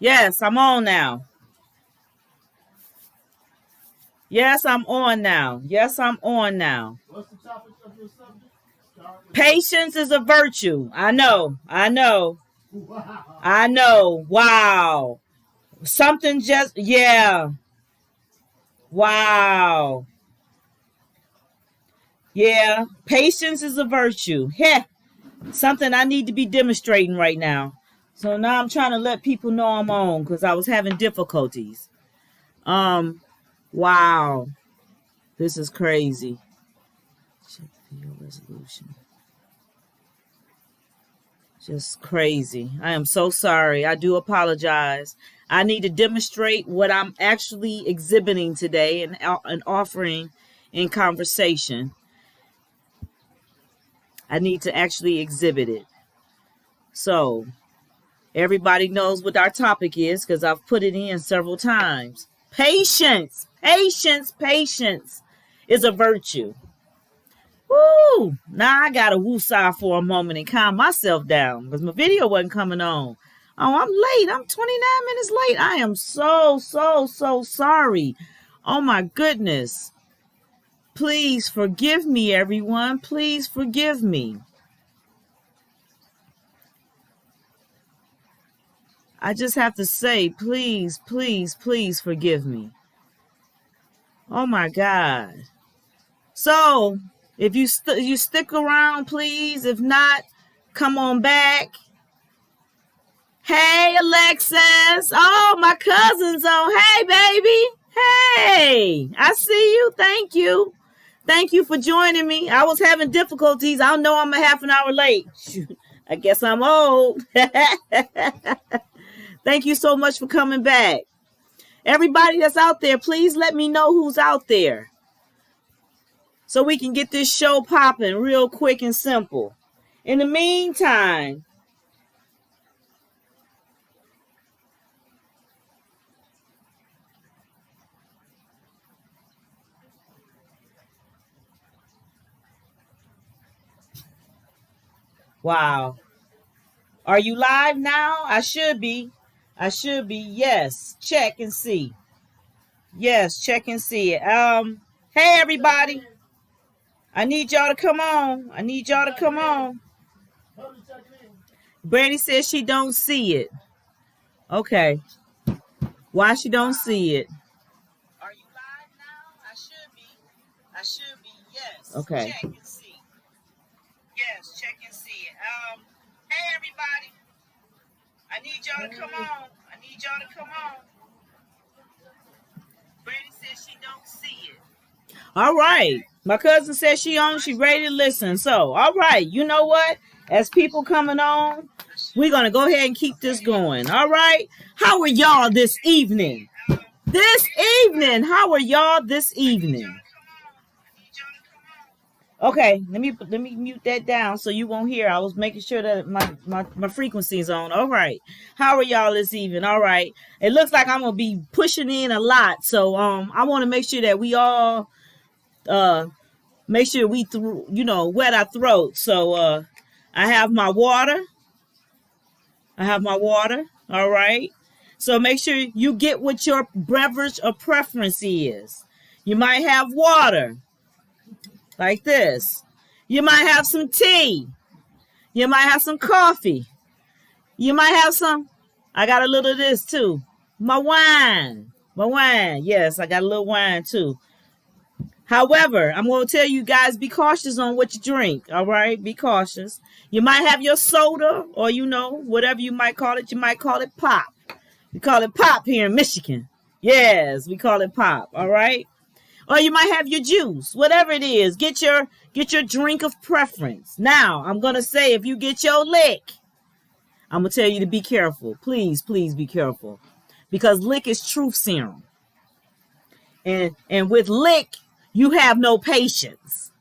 Yes, I'm on now. Yes, I'm on now. Yes, I'm on now. What's the topic of your subject? Patience is a virtue. I know. I know. Wow. I know. Wow. Something just, yeah. Wow. Yeah. Patience is a virtue. Heh. Something I need to be demonstrating right now. So now I'm trying to let people know I'm on because I was having difficulties. Um, wow. This is crazy. Check video resolution. Just crazy. I am so sorry. I do apologize. I need to demonstrate what I'm actually exhibiting today and offering in conversation. I need to actually exhibit it. So everybody knows what our topic is because I've put it in several times. Patience, patience, patience is a virtue. Woo! Now I gotta woosah for a moment and calm myself down because my video wasn't coming on. Oh, I'm late. I'm 29 minutes late. I am so sorry. Oh my goodness. Please forgive me, everyone. Please forgive me. I just have to say, please forgive me. Oh my God. So, if you stick around, please. If not, come on back. Hey, Alexis. Oh, my cousin's on. Hey, baby. Hey, I see you. Thank you. Thank you for joining me. I was having difficulties. I know I'm a half an hour late. I guess I'm old. Thank you so much for coming back. Everybody that's out there, please let me know who's out there so we can get this show popping real quick and simple. In the meantime, wow. Are you live now? I should be. I should be. Yes. Check and see. Yes, check and see it. Hey everybody. I need y'all to come on. I need y'all to come on. Brandy says she don't see it. Okay. Why she don't see it? Are you live now? I should be. I should be. Yes. Okay. Check and see. Yes, check and see it. Hey everybody. I need y'all to come on. I need y'all to come on. Brandy says she don't see it. All right. My cousin says she on. She ready to listen. So, all right. You know what? As people coming on, we're going to go ahead and keep this going. All right. How are y'all this evening? This evening. How are y'all this evening? Okay, let me mute that down so you won't hear. I was making sure that my frequency is on. All right. How are y'all this evening? All right. It looks like I'm gonna be pushing in a lot. So I want to make sure that we all make sure we wet our throat. So I have my water. I have my water. All right. So make sure you get what your beverage of preference is. You might have water like this. You might have some tea. You might have some coffee. You might have some, I got a little of this too. My wine. My wine. Yes, I got a little wine too. However, I'm going to tell you guys, be cautious on what you drink. All right? Be cautious. You might have your soda or, whatever you might call it. You might call it pop. We call it pop here in Michigan. Yes, we call it pop. All right? Or you might have your juice, whatever it is. Get your drink of preference. Now, I'm going to say if you get your lick, I'm going to tell you to be careful. Please be careful. Because lick is truth serum. And with lick, you have no patience.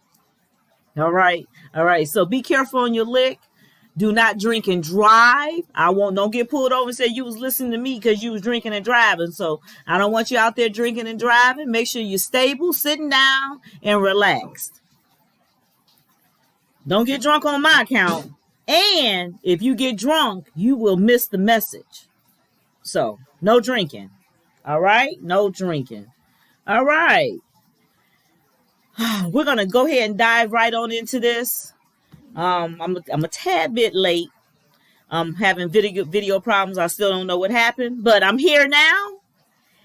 All right. So be careful on your lick. Do not drink and drive. Don't get pulled over and say you was listening to me because you was drinking and driving. So I don't want you out there drinking and driving. Make sure you're stable, sitting down, and relaxed. Don't get drunk on my account. And if you get drunk, you will miss the message. So no drinking. All right, no drinking. All right, we're gonna go ahead and dive right on into this. I'm a tad bit late. I'm having video problems. I still don't know what happened, but I'm here now,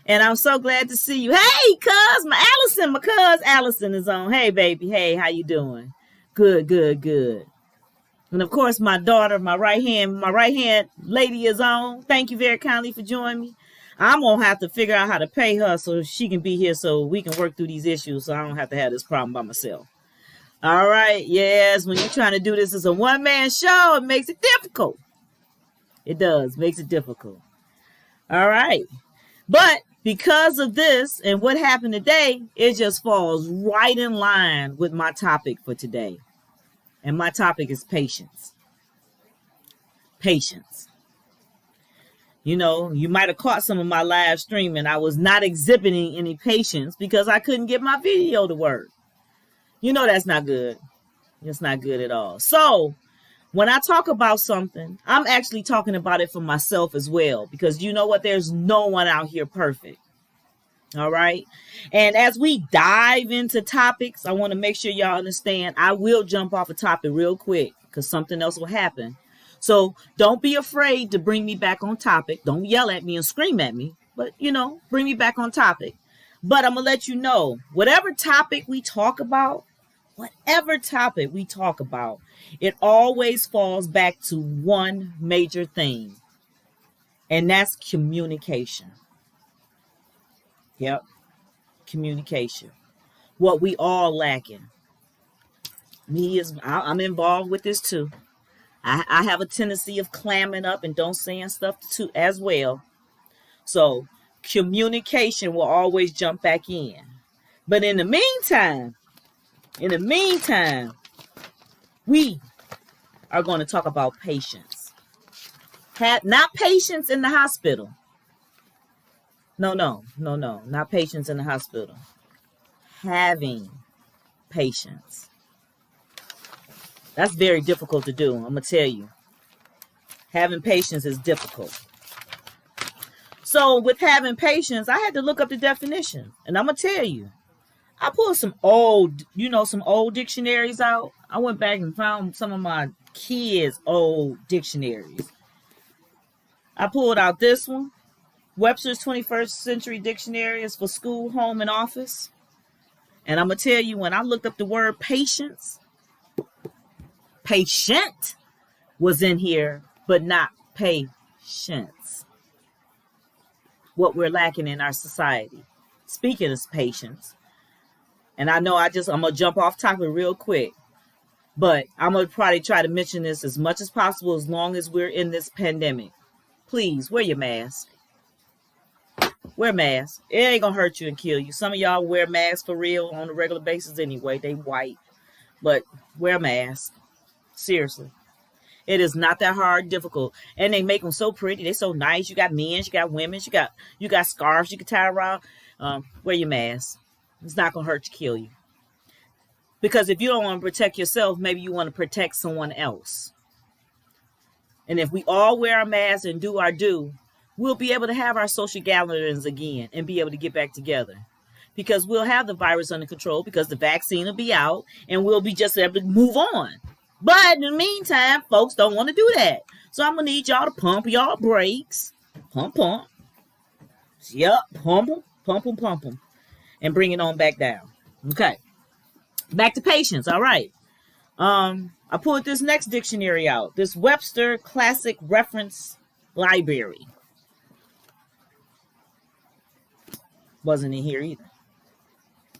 and I'm so glad to see you. Hey, cuz, my cuz Allison is on. Hey, baby. Hey, how you doing? Good, good, good. And of course, my daughter, my right hand lady is on. Thank you very kindly for joining me. I'm gonna have to figure out how to pay her so she can be here so we can work through these issues so I don't have to have this problem by myself. All right, yes, when you're trying to do this as a one-man show, it makes it difficult. It does, makes it difficult. All right. But because of this and what happened today, it just falls right in line with my topic for today. And my topic is patience. Patience. You know, you might have caught some of my live streaming. I was not exhibiting any patience because I couldn't get my video to work. You know that's not good. It's not good at all. So when I talk about something, I'm actually talking about it for myself as well. Because you know what? There's no one out here perfect. All right. And as we dive into topics, I want to make sure y'all understand I will jump off a topic real quick because something else will happen. So don't be afraid to bring me back on topic. Don't yell at me and scream at me, but bring me back on topic. But I'm going to let you know, whatever topic we talk about, it always falls back to one major thing, and that's communication. Yep. Communication. What we all lacking. I'm involved with this too. I have a tendency of clamming up and don't saying stuff too as well. So communication will always jump back in. But in the meantime, we are going to talk about patience. Not patience in the hospital. No, not patience in the hospital. Having patience. That's very difficult to do, I'm going to tell you. Having patience is difficult. So with having patience, I had to look up the definition. And I'm going to tell you, I pulled some old dictionaries out. I went back and found some of my kids' old dictionaries. I pulled out this one. Webster's 21st Century Dictionary is for school, home, and office. And I'm going to tell you, when I looked up the word patience, patient was in here, but not patience. What we're lacking in our society. Speaking of patience, and I know I'm going to jump off topic real quick, but I'm going to probably try to mention this as much as possible as long as we're in this pandemic. Please, wear your mask. Wear masks. It ain't going to hurt you and kill you. Some of y'all wear masks for real on a regular basis anyway. They white. But wear a mask. Seriously. It is not that hard, difficult. And they make them so pretty. They're so nice. You got men's, you got women's, you got scarves you can tie around. Wear your mask. It's not going to hurt you, kill you. Because if you don't want to protect yourself, maybe you want to protect someone else. And if we all wear our masks and do our due, we'll be able to have our social gatherings again and be able to get back together. Because we'll have the virus under control because the vaccine will be out and we'll be just able to move on. But in the meantime, folks don't want to do that. So I'm going to need y'all to pump y'all brakes. Pump. Yep, pump them. And bring it on back down. Okay. Back to patience. All right. I pulled this next dictionary out. This Webster Classic Reference Library. Wasn't in here either.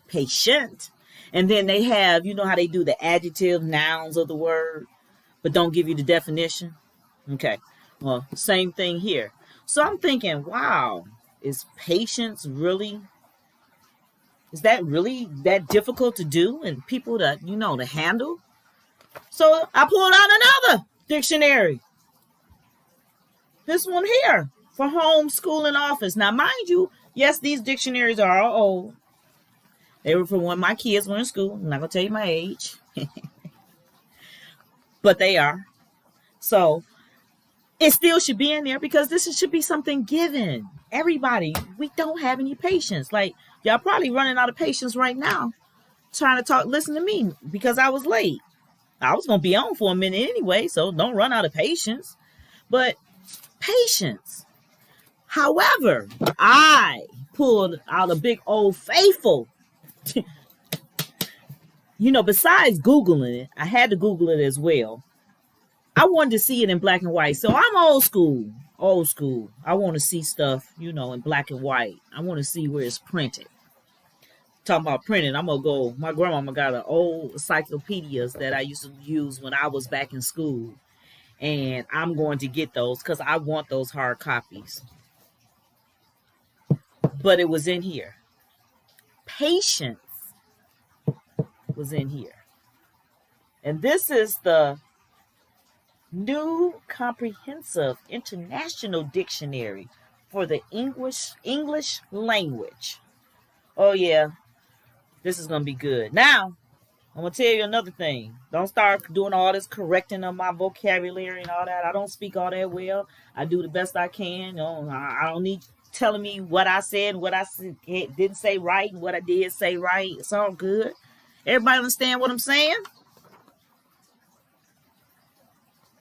Patient. And then they have, you know how they do the adjective nouns of the word, but don't give you the definition? Okay. Well, same thing here. So I'm thinking, wow, is patience really, is that really that difficult to do and people to, to handle? So I pulled out another dictionary. This one here for home, school, and office. Now, mind you, yes, these dictionaries are all old. They were from when my kids were in school. I'm not going to tell you my age. But they are. So It still should be in there because should be something given. Everybody, we don't have any patience. Like, y'all probably running out of patience right now trying to listen to me because I was late. I was going to be on for a minute anyway, so don't run out of patience. But patience. However, I pulled out a big old faithful. Besides Googling it, I had to Google it as well. I wanted to see it in black and white. So I'm old school. Old school. I want to see stuff, in black and white. I want to see where it's printed. Talking about printing, I'm going to go. My grandmama got an old encyclopedias that I used to use when I was back in school. And I'm going to get those because I want those hard copies. But it was in here. Patience was in here. And this is the New Comprehensive International Dictionary for the English language. Oh yeah, this is gonna be good. Now, I'm gonna tell you another thing. Don't start doing all this correcting of my vocabulary and all that. I don't speak all that well. I do the best I can. I don't need telling me what I said, what I didn't say right, and what I did say right. It's all good. Everybody understand what I'm saying?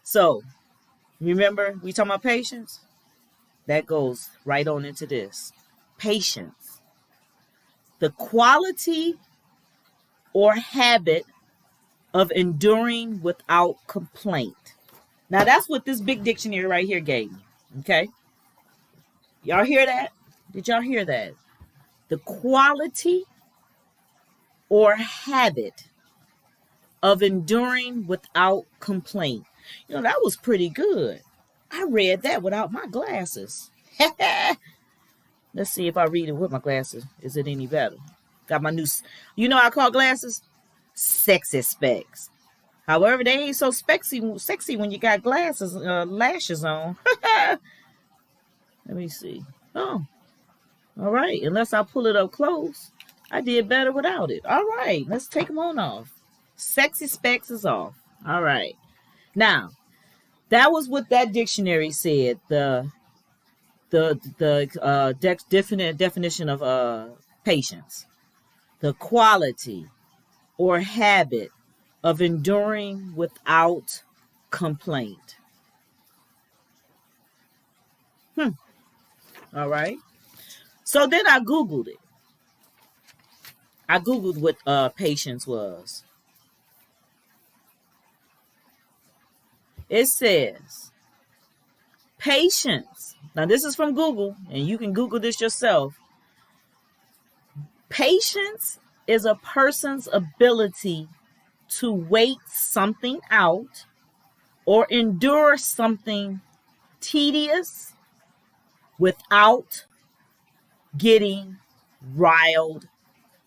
So, remember, we talking about patience? That goes right on into this. Patience. The quality or habit of enduring without complaint. Now, that's what this big dictionary right here gave me. Okay? Y'all hear that? Did y'all hear that? The quality or habit of enduring without complaint. That was pretty good. I read that without my glasses. Let's see if I read it with my glasses. Is it any better? Got my new, I call glasses sexy specs. However, they ain't so sexy when you got glasses, lashes on. Let me see. Oh, all right. Unless I pull it up close, I did better without it. All right, let's take them on off. Sexy specs is off. All right. Now, that was what that dictionary said. The definition of patience. The quality or habit of enduring without complaint. All right. So then I Googled it. I Googled what patience was. It says, patience. Now, this is from Google, and you can Google this yourself. Patience is a person's ability to wait something out or endure something tedious without getting riled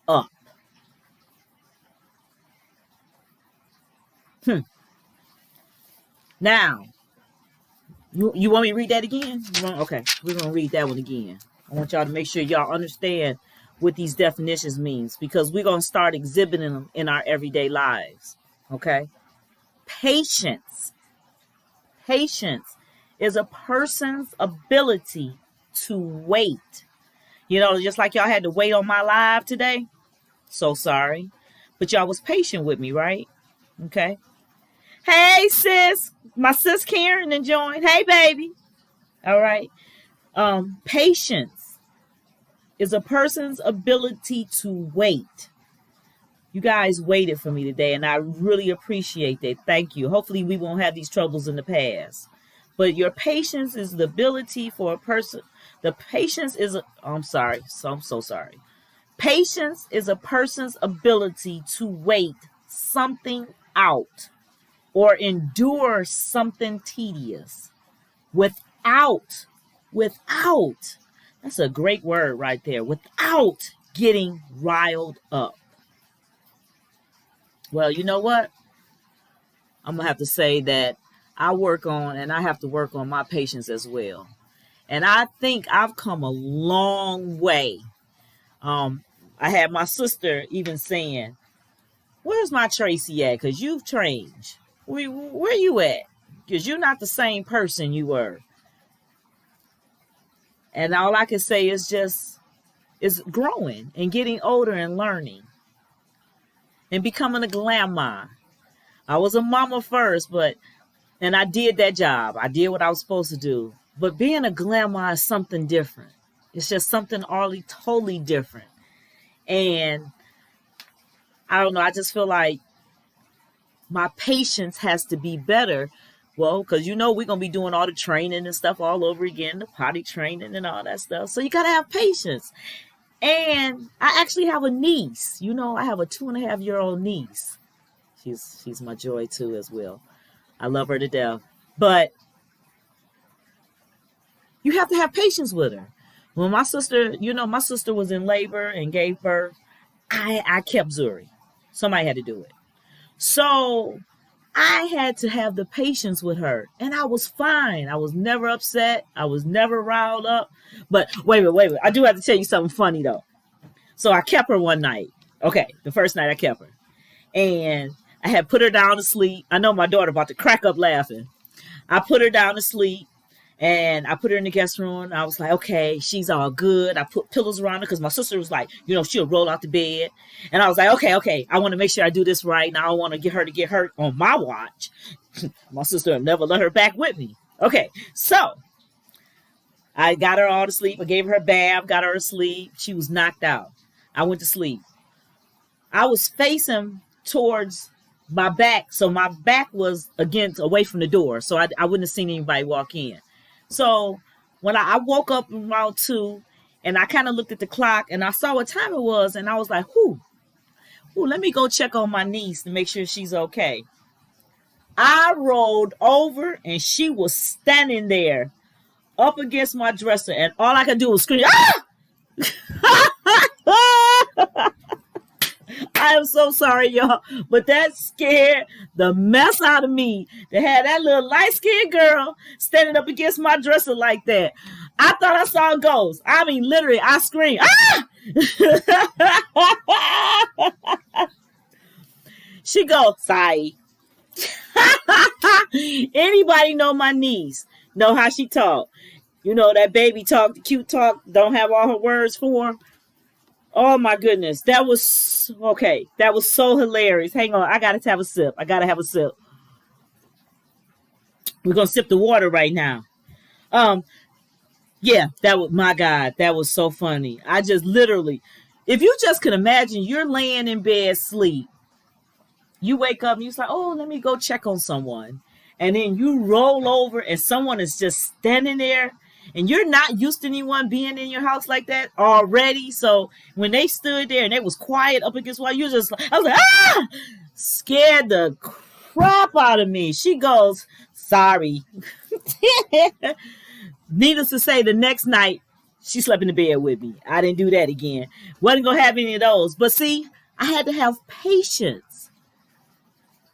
up. Now, you want me to read that again? Okay, we're going to read that one again. I want y'all to make sure y'all understand what these definitions means because we're going to start exhibiting them in our everyday lives. Okay? Patience. Patience is a person's ability to wait. Just like y'all had to wait on my live today. So sorry. But y'all was patient with me, right? Okay? Hey, sis. My sis Karen and joined. Hey, baby. All right. Patience is a person's ability to wait. You guys waited for me today, and I really appreciate that. Thank you. Hopefully, we won't have these troubles in the past. But your patience is the ability for a person. The patience is, I'm sorry. I'm so sorry. Patience is a person's ability to wait something out or endure something tedious without, that's a great word right there, without getting riled up. Well, you know what? I'm going to have to say that I have to work on my patience as well. And I think I've come a long way. I had my sister even saying, where's my Tracy at? Because you've changed. Where you at? because you're not the same person you were. And all I can say is just is growing and getting older and learning and becoming a grandma. I was a mama first, and I did that job. I did what I was supposed to do. But being a grandma is something different. It's just something totally different. And I don't know, I just feel like my patience has to be better. Well, because we're going to be doing all the training and stuff all over again, the potty training and all that stuff. So you got to have patience. And I actually have a niece. I have a 2.5-year-old niece. She's my joy too as well. I love her to death. But you have to have patience with her. When my sister was in labor and gave birth, I kept Zuri. Somebody had to do it. So I had to have the patience with her. And I was fine. I was never upset. I was never riled up. But wait. I do have to tell you something funny, though. So I kept her one night. Okay, the first night I kept her. And I had put her down to sleep. I know my daughter about to crack up laughing. I put her down to sleep. And I put her in the guest room. I was like, okay, she's all good. I put pillows around her because my sister was like, she'll roll out the bed. And I was like, okay, I want to make sure I do this right. And I don't want to get her to get hurt on my watch. My sister will never let her back with me. Okay, so I got her all to sleep. I gave her a bath, got her to sleep. She was knocked out. I went to sleep. I was facing towards my back. So my back was away from the door. So I wouldn't have seen anybody walk in. So when I woke up around 2 and I kind of looked at the clock and I saw what time it was and I was like, let me go check on my niece to make sure she's okay. I rolled over and she was standing there up against my dresser and all I could do was scream, ah! I am so sorry, y'all, but that scared the mess out of me to have that little light-skinned girl standing up against my dresser like that. I thought I saw a ghost. I mean, literally, I screamed, ah! She goes, sorry. Anybody know my niece? Know how she talk? That baby talk, the cute talk, don't have all her words formed. Oh my goodness, that was okay. That was so hilarious. Hang on, I gotta have a sip. We're gonna sip the water right now. Yeah, my God, that was so funny. I just literally, if you just can imagine, you're laying in bed, sleep. You wake up and you're like, oh, let me go check on someone, and then you roll over and someone is just standing there. And you're not used to anyone being in your house like that already. So when they stood there and it was quiet up against wall, I was like, ah! Scared the crap out of me. She goes, sorry. Needless to say, the next night, she slept in the bed with me. I didn't do that again. Wasn't going to have any of those. But see, I had to have patience.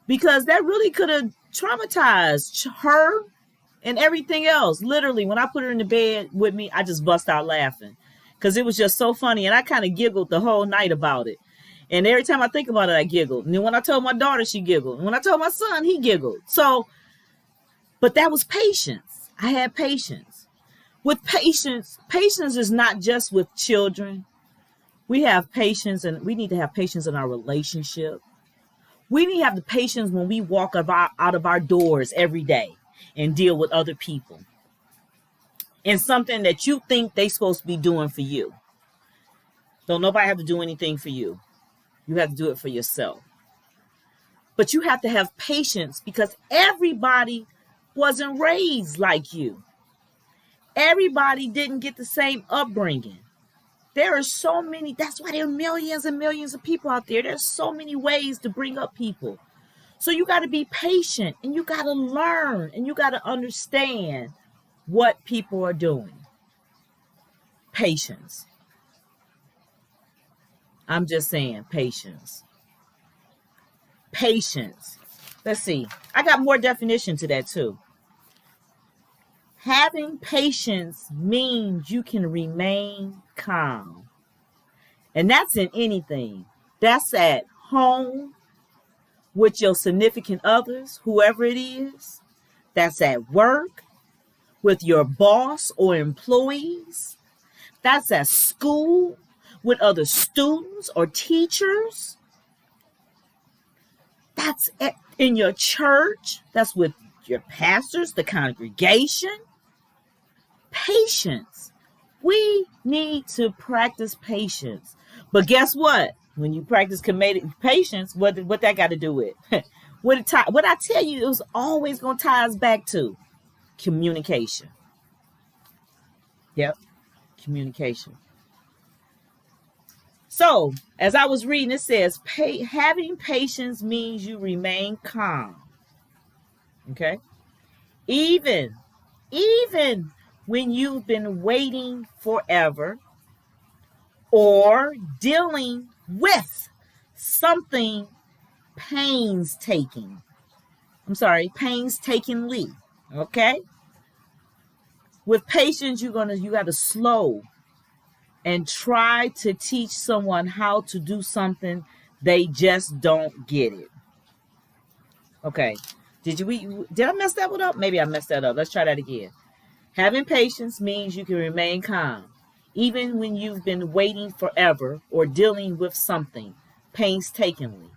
Because that really could have traumatized her and everything else. Literally, when I put her in the bed with me, I just bust out laughing because it was just so funny. And I kind of giggled the whole night about it. And every time I think about it, I giggled. And then when I told my daughter, she giggled. And when I told my son, he giggled. So, but that was patience. I had patience. With patience is not just with children. We have patience, and we need to have patience in our relationship. We need to have the patience when we walk out of our doors every day and deal with other people and something that you think they're supposed to be doing for you. Don't nobody have to do anything for you. You have to do it for yourself. But you have to have patience because everybody wasn't raised like you. Everybody didn't get the same upbringing. There are so many, that's why there are millions and millions of people out there. There's so many ways to bring up people. So you got to be patient and you got to learn and you got to understand what people are doing. Patience. I'm just saying patience. Patience. Let's see. I got more definition to that too. Having patience means you can remain calm. And that's in anything. That's at home, with your significant others, whoever it is. That's at work, with your boss or employees. That's at school, with other students or teachers. That's in your church. That's with your pastors, the congregation. Patience. We need to practice patience. But guess what? When you practice patience, what that got to do with? what I tell you, it was always going to tie us back to communication. Yep, communication. So, as I was reading, it says, having patience means you remain calm. Okay? Even when you've been waiting forever or dealing with something painstakingly. Okay? With patience, you got to slow and try to teach someone how to do something they just don't get it. Okay. Did I mess that one up? Maybe I messed that up. Let's try that again. Having patience means you can remain calm, even when you've been waiting forever or dealing with something painstakingly.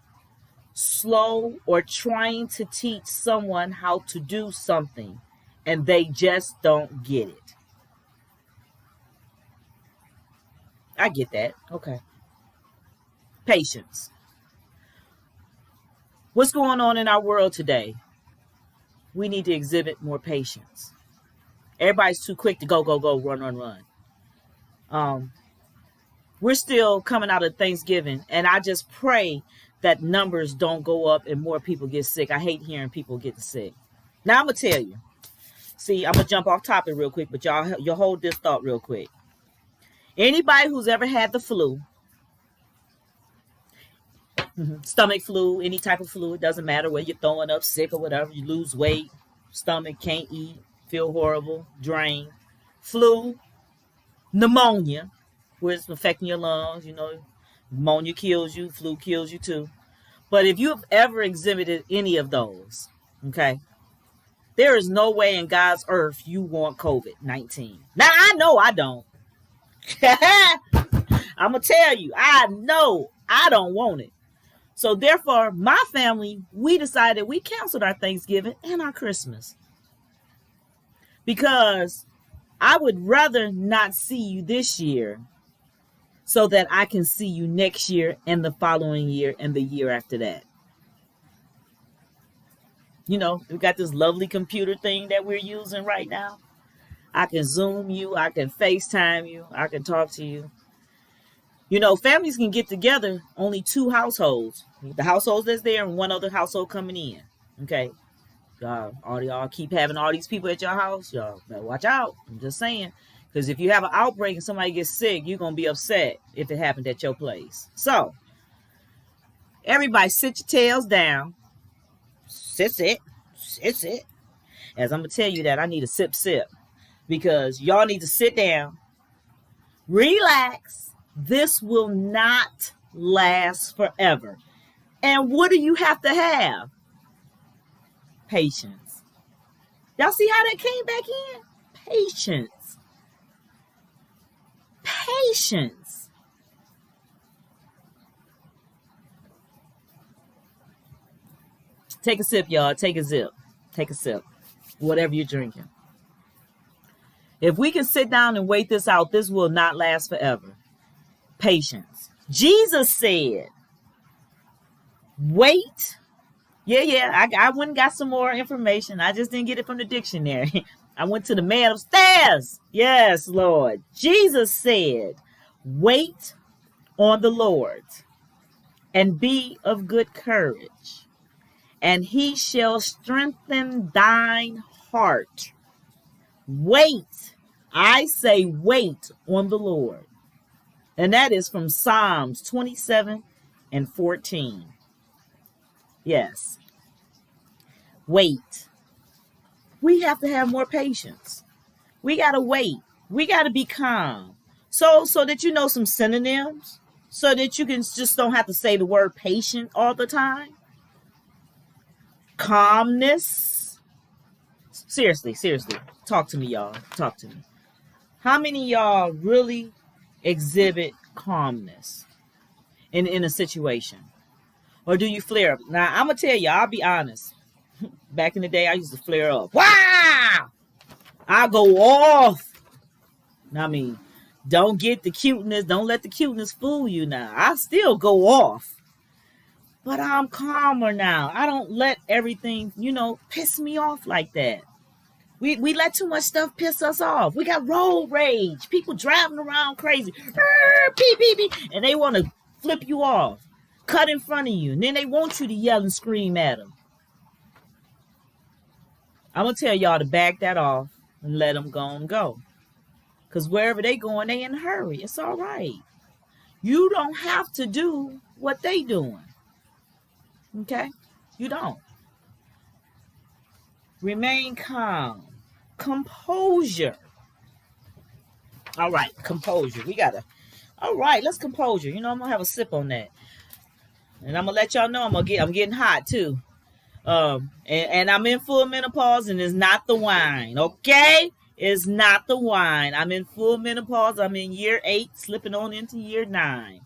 Slow or trying to teach someone how to do something and they just don't get it. I get that. Okay. Patience. What's going on in our world today? We need to exhibit more patience. Everybody's too quick to go, run. We're still coming out of Thanksgiving, and I just pray that numbers don't go up and more people get sick. I hate hearing people get sick. Now I'm going to tell you. See, I'm going to jump off topic real quick, but you'll hold this thought real quick. Anybody who's ever had the flu, stomach flu, any type of flu, it doesn't matter whether you're throwing up, sick or whatever, you lose weight, stomach, can't eat, feel horrible, drained, flu, pneumonia, where it's affecting your lungs, pneumonia kills you, flu kills you too. But if you have ever exhibited any of those, okay, there is no way in God's earth you want COVID-19. Now, I know I don't. I'm going to tell you, I know I don't want it. So therefore, my family, we decided we canceled our Thanksgiving and our Christmas. Because I would rather not see you this year so that I can see you next year and the following year and the year after that. We got this lovely computer thing that we're using right now. I can Zoom you. I can FaceTime you. I can talk to you. Families can get together, only 2 households. The households that's there and one other household coming in. Okay. All y'all keep having all these people at your house. Y'all better watch out. I'm just saying. Because if you have an outbreak and somebody gets sick, you're going to be upset if it happened at your place. So, everybody sit your tails down. Sit. As I'm going to tell you that, I need a sip. Because y'all need to sit down. Relax. This will not last forever. And what do you have to have? Patience. Y'all see how that came back in? Patience. Take a sip, y'all. Take a sip. Whatever you're drinking. If we can sit down and wait this out, this will not last forever. Patience. Jesus said, wait. Yeah. I went and got some more information. I just didn't get it from the dictionary. I went to the man upstairs. Yes, Lord. Jesus said, wait on the Lord and be of good courage, and he shall strengthen thine heart. Wait. I say wait on the Lord. And that is from Psalms 27:14. Yes. Wait. We have to have more patience. We got to wait. We got to be calm. So that you know some synonyms. So that you can just don't have to say the word patient all the time. Calmness. Seriously, seriously. Talk to me, y'all. Talk to me. How many of y'all really exhibit calmness in a situation? Or do you flare up? Now, I'm going to tell you, I'll be honest. Back in the day, I used to flare up. Wow! I go off. I mean, don't get the cuteness. Don't let the cuteness fool you now. I still go off. But I'm calmer now. I don't let everything, piss me off like that. We let too much stuff piss us off. We got road rage. People driving around crazy. Beep, beep, beep. And they want to flip you off. Cut in front of you. And then they want you to yell and scream at them. I'm going to tell y'all to back that off and let them go and go. Because wherever they going, they in a hurry. It's all right. You don't have to do what they doing. Okay? You don't. Remain calm. Composure. All right, composure. All right, let's composure. I'm going to have a sip on that. And I'm going to let y'all know I'm getting hot too. And I'm in full menopause, and it's not the wine, okay? It's not the wine. I'm in full menopause. I'm in year 8, slipping on into year 9.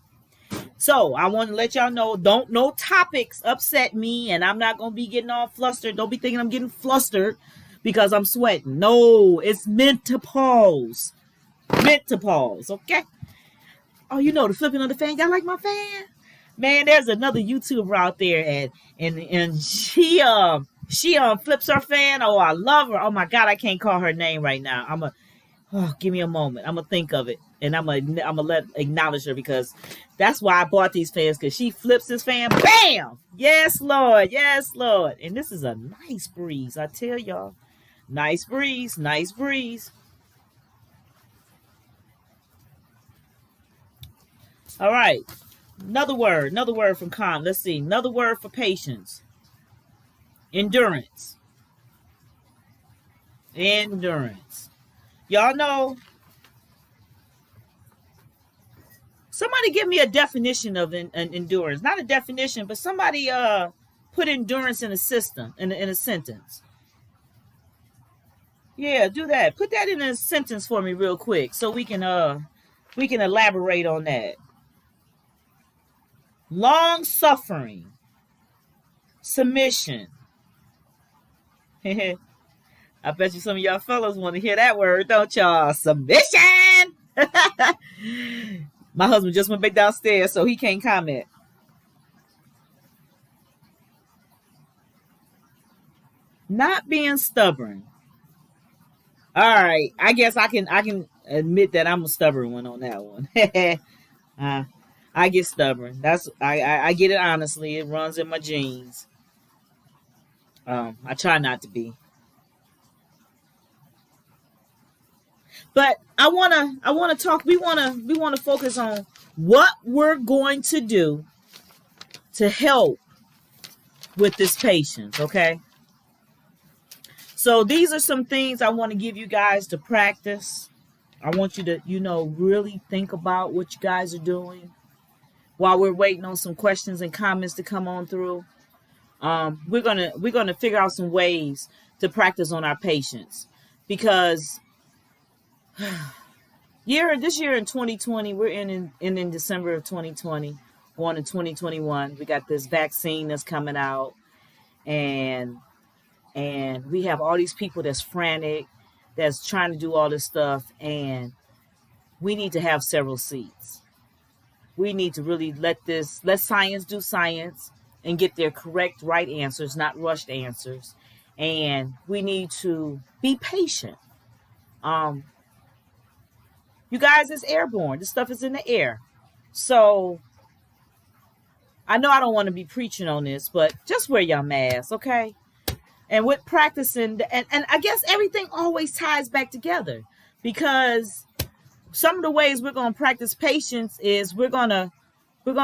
So I want to let y'all know, no topics upset me, and I'm not going to be getting all flustered. Don't be thinking I'm getting flustered because I'm sweating. No, it's meant to pause. Meant to pause, okay? Oh, the flipping of the fan. Y'all like my fan? Man, there's another YouTuber out there, and she flips her fan. Oh, I love her. Oh my God, I can't call her name right now. Give me a moment. I'm gonna think of it, and I'm gonna acknowledge her, because that's why I bought these fans, because she flips this fan. Bam! Yes, Lord. Yes, Lord. And this is a nice breeze, I tell y'all. Nice breeze. Nice breeze. All right. Another word from calm. Let's see. Another word for patience. Endurance. Endurance. Y'all know. Somebody give me a definition of an endurance. Not a definition, but somebody put endurance in a system, in a sentence. Yeah, do that. Put that in a sentence for me real quick, so we can elaborate on that. Long suffering. Submission. I bet you some of y'all fellas want to hear that word, don't y'all? Submission! My husband just went back downstairs, so he can't comment. Not being stubborn. All right, I guess I can admit that I'm a stubborn one on that one. I get stubborn. I get it honestly. It runs in my genes. I try not to be. But I wanna talk. We wanna focus on what we're going to do to help with this patience. Okay. So these are some things I want to give you guys to practice. I want you to really think about what you guys are doing while we're waiting on some questions and comments to come on through. We're gonna figure out some ways to practice on our patience, because this year in 2020, we're in December of 2020, going to 2021. We got this vaccine that's coming out, and we have all these people that's frantic, that's trying to do all this stuff, and we need to have several seats. We need to really let science do science and get their correct, right answers, not rushed answers. And we need to be patient. You guys, it's airborne. This stuff is in the air. So I know I don't want to be preaching on this, but just wear your mask, okay? And with practicing, and I guess everything always ties back together, because some of the ways we're going to practice patience is you're going to do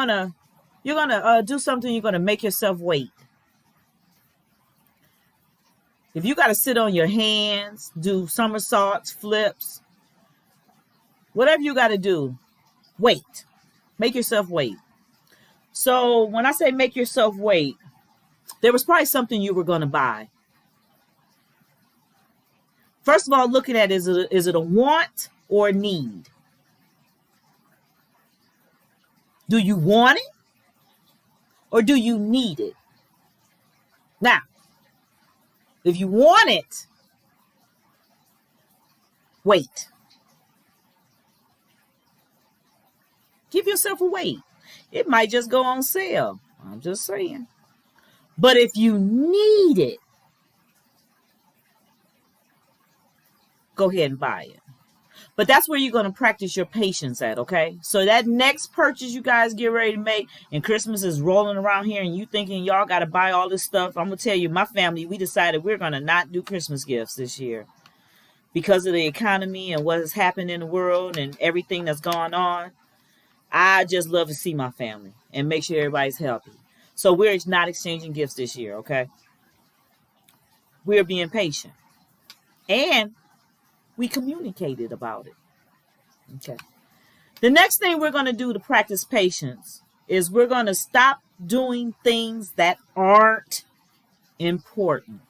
something. You're going to make yourself wait. If you got to sit on your hands, do somersaults, flips, whatever you got to do, wait. Make yourself wait. So when I say make yourself wait, there was probably something you were going to buy. First of all, looking at is it a want or a need? Do you want it or do you need it? Now, if you want it, wait. Give yourself a wait. It might just go on sale. I'm just saying. But if you need it, go ahead and buy it. But that's where you're going to practice your patience at, okay? So that next purchase you guys get ready to make, and Christmas is rolling around here, and you thinking y'all got to buy all this stuff. I'm going to tell you, my family, we decided we're going to not do Christmas gifts this year because of the economy and what has happened in the world and everything that's gone on. I just love to see my family and make sure everybody's healthy. So we're not exchanging gifts this year, okay? We're being patient. And we communicated about it. Okay. The next thing we're going to do to practice patience is we're going to stop doing things that aren't important.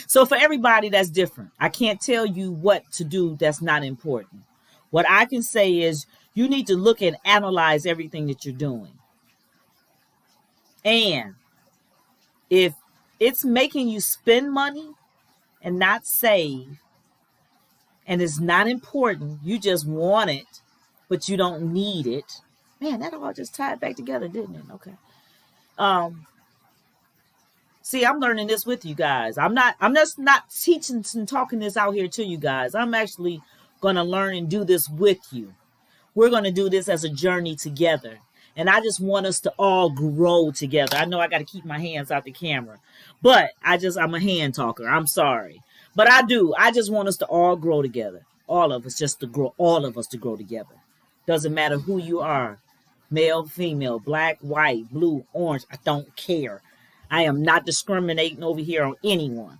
So for everybody, that's different. I can't tell you what to do that's not important. What I can say is you need to look and analyze everything that you're doing. And if it's making you spend money and not save, and it's not important, you just want it, but you don't need it. Man, that all just tied back together, didn't it? Okay. See, I'm learning this with you guys. I'm just not teaching and talking this out here to you guys. I'm actually going to learn and do this with you. We're going to do this as a journey together. And I just want us to all grow together. I know I got to keep my hands out the camera, but I'm a hand talker. I'm sorry. But I just want us to all grow together. All of us to grow together. Doesn't matter who you are. Male, female, black, white, blue, orange. I don't care. I am not discriminating over here on anyone.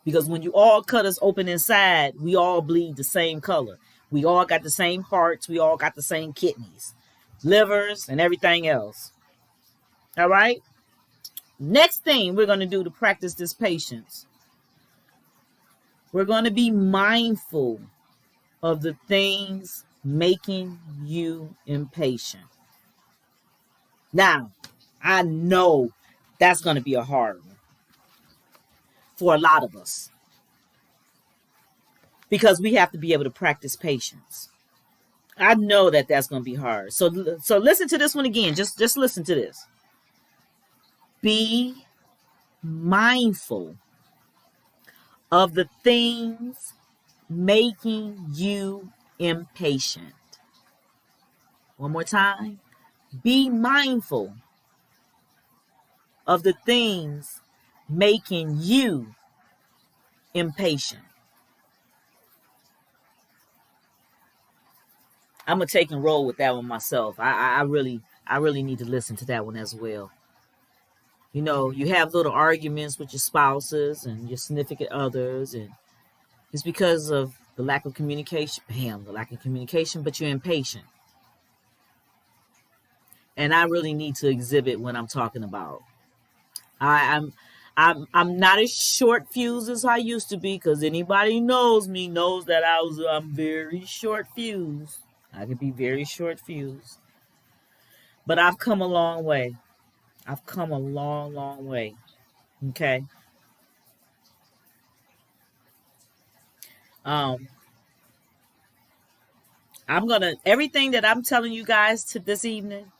Because when you all cut us open inside, we all bleed the same color. We all got the same hearts. We all got the same kidneys, livers, and everything else. All right? Next thing we're going to do to practice this patience, we're going to be mindful of the things making you impatient. Now, I know that's going to be a hard one for a lot of us because we have to be able to practice patience. I know that that's going to be hard. So listen to this one again. Just listen to this. Be mindful of the things making you impatient. One more time. Be mindful of the things making you impatient. I'm going to take and roll with that one myself. I really need to listen to that one as well. You know, you have little arguments with your spouses and your significant others, and it's because of the lack of communication. The lack of communication, but you're impatient. And I really need to exhibit what I'm talking about. I'm not as short fused as I used to be, because anybody knows me knows that I'm very short fused. I can be very short fused. But I've come a long way. I've come a long, long way. Okay. Everything that I'm telling you guys to this evening,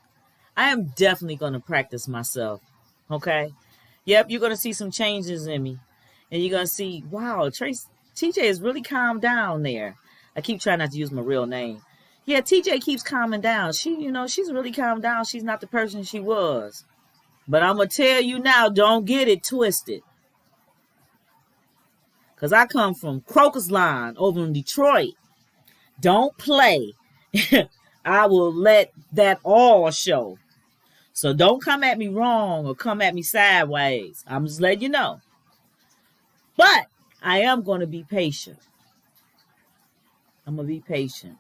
I am definitely going to practice myself. Okay. Yep. You're going to see some changes in me, and you're going to see, wow, TJ is really calmed down there. I keep trying not to use my real name. Yeah. TJ keeps calming down. She's really calmed down. She's not the person she was. But I'm going to tell you now, don't get it twisted. Because I come from Crocus Line over in Detroit. Don't play. I will let that all show. So don't come at me wrong or come at me sideways. I'm just letting you know. But I am going to be patient. I'm going to be patient.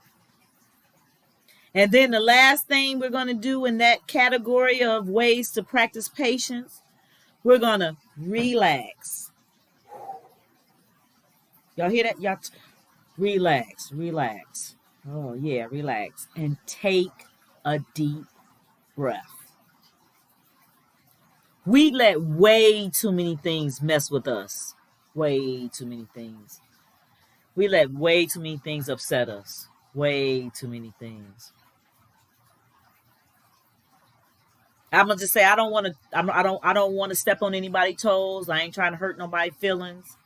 And then the last thing we're going to do in that category of ways to practice patience, We're going to relax. Y'all hear that? Relax, relax. Oh, yeah, relax. And take a deep breath. We let way too many things mess with us. Way too many things. We let way too many things upset us. Way too many things. I'm gonna just say I don't want to. I don't want to step on anybody's toes. I ain't trying to hurt nobody's feelings.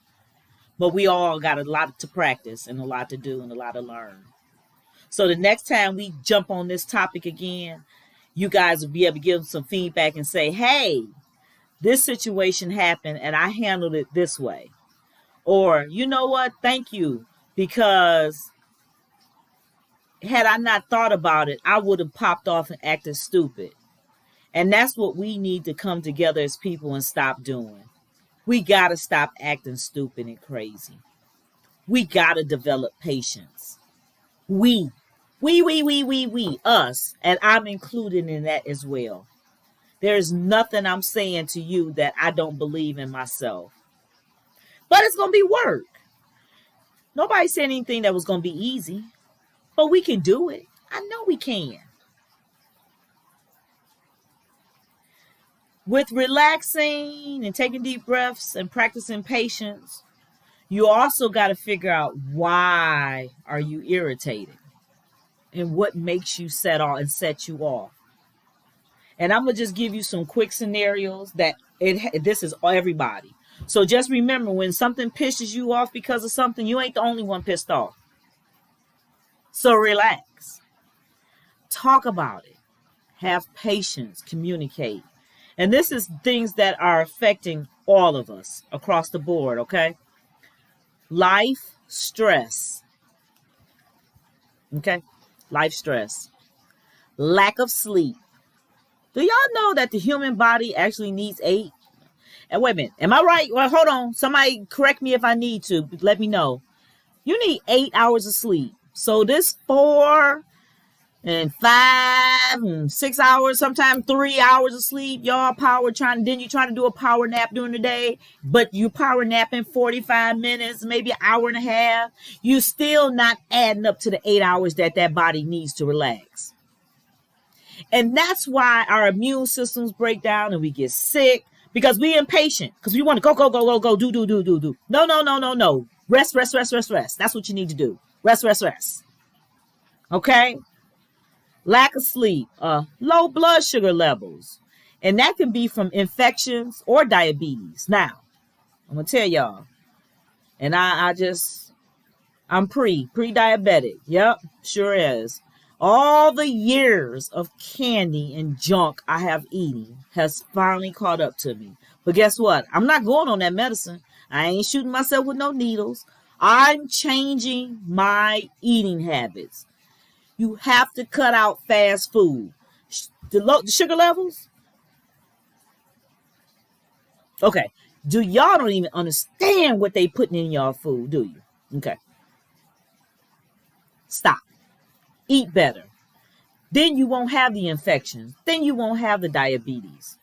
But we all got a lot to practice and a lot to do and a lot to learn. So the next time we jump on this topic again, you guys will be able to give some feedback and say, "Hey, this situation happened and I handled it this way," or you know what? Thank you, because had I not thought about it, I would have popped off and acted stupid. And that's what we need to come together as people and stop doing. We got to stop acting stupid and crazy. We got to develop patience. We, us, and I'm included in that as well. There's nothing I'm saying to you that I don't believe in myself. But it's going to be work. Nobody said anything that was going to be easy, but we can do it. I know we can. With relaxing and taking deep breaths and practicing patience, you also got to figure out why are you irritated and what makes you set you off. And I'm going to just give you some quick scenarios that this is everybody. So just remember, when something pisses you off because of something, you ain't the only one pissed off. So relax. Talk about it. Have patience. Communicate. And this is things that are affecting all of us across the board, okay? Life stress. Okay? Life stress. Lack of sleep. Do y'all know that the human body actually needs 8? And wait a minute. Am I right? Well, hold on. Somebody correct me if I need to. Let me know. You need 8 hours of sleep. So this 4 and 5 and 6 hours, sometimes 3 hours of sleep, y'all then you're trying to do a power nap during the day, but you power napping 45 minutes, maybe an hour and a half. You still not adding up to the 8 hours that body needs to relax. And that's why our immune systems break down and we get sick, because we impatient, because we want to go, do. No. Rest. That's what you need to do. Rest. Okay? Lack of sleep, low blood sugar levels. And that can be from infections or diabetes. Now, I'm going to tell y'all. And I'm pre-diabetic. Yep, sure is. All the years of candy and junk I have eaten has finally caught up to me. But guess what? I'm not going on that medicine. I ain't shooting myself with no needles. I'm changing my eating habits. You have to cut out fast food. The sugar levels? Okay. Y'all don't even understand what they putting in y'all food, do you? Okay. Stop. Eat better. Then you won't have the infections. Then you won't have the diabetes.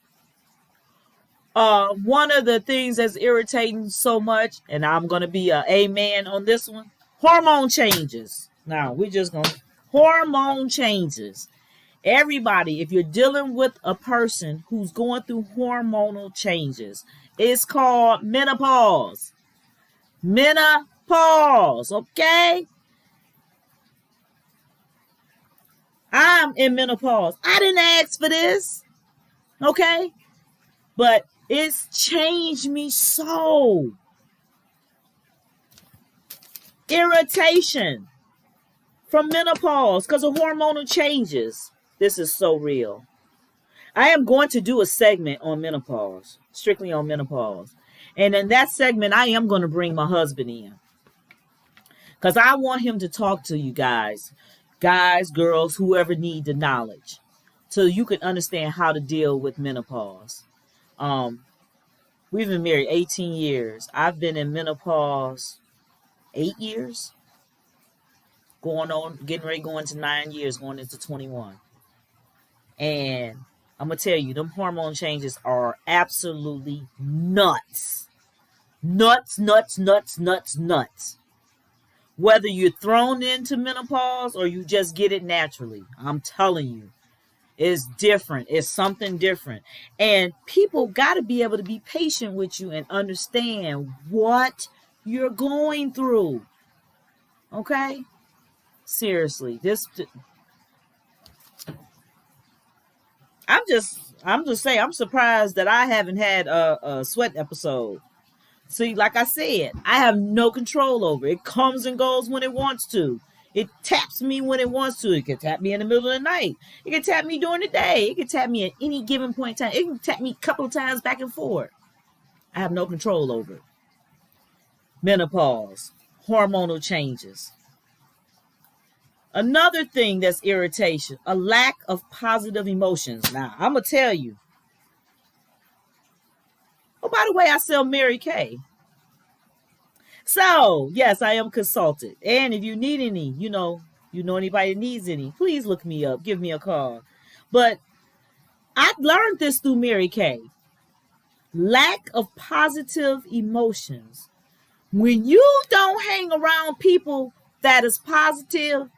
One of the things that's irritating so much, and I'm going to be a amen on this one, hormone changes. Now, we're just going to hormone changes. Everybody, if you're dealing with a person who's going through hormonal changes, it's called menopause. Menopause, okay? I'm in menopause. I didn't ask for this, okay? But it's changed me so. Irritation from menopause because of hormonal changes. This is so real. I am going to do a segment on menopause, strictly on menopause. And in that segment, I am going to bring my husband in, because I want him to talk to you guys, girls, whoever need the knowledge, so you can understand how to deal with menopause. We've been married 18 years. I've been in menopause 8 years. Getting ready, going to 9 years, going into 21. And I'm going to tell you, them hormone changes are absolutely nuts. Nuts, nuts, nuts, nuts, nuts. Whether you're thrown into menopause or you just get it naturally, I'm telling you, it's different. It's something different. And people got to be able to be patient with you and understand what you're going through. Okay? Seriously, I'm just saying, I'm surprised that I haven't had a sweat episode. See, like I said, I have no control over it. It comes and goes when it wants to. It taps me when it wants to. It can tap me in the middle of the night. It can tap me during the day. It can tap me at any given point in time. It can tap me a couple of times back and forth. I have no control over it. Menopause, hormonal changes. Another thing that's irritation, a lack of positive emotions. Now, I'm going to tell you. Oh, by the way, I sell Mary Kay. So, yes, I am consulted. And if you need any, you know anybody that needs any, please look me up. Give me a call. But I learned this through Mary Kay. Lack of positive emotions. When you don't hang around people that is positive,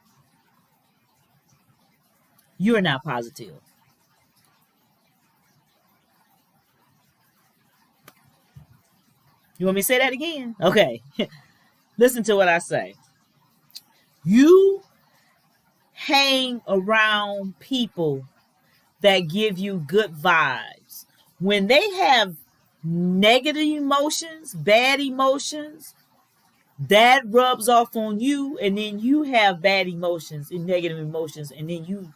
you're not positive. You want me to say that again? Okay. Listen to what I say. You hang around people that give you good vibes. When they have negative emotions, bad emotions, that rubs off on you, and then you have bad emotions and negative emotions, and then you